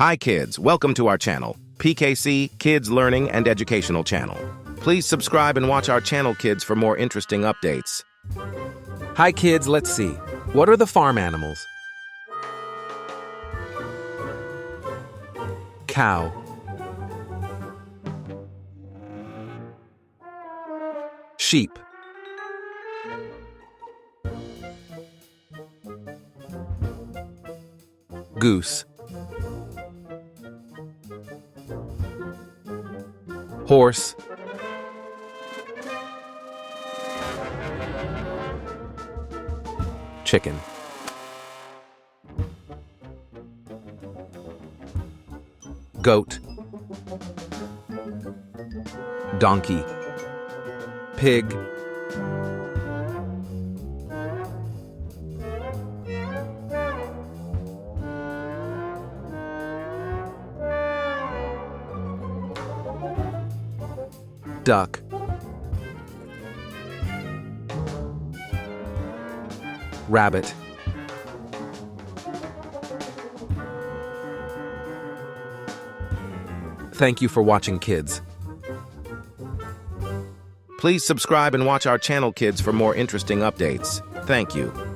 Hi kids, welcome to our channel, PKC Kids Learning and Educational Channel. Please subscribe and watch our channel, kids, for more interesting updates. Hi kids, let's see. What are the farm animals? Cow. Sheep. Goose. Horse. Chicken. Goat. Donkey. Pig. Duck. Rabbit. Thank you for watching, kids. Please subscribe and watch our channel, kids, for more interesting updates. Thank you.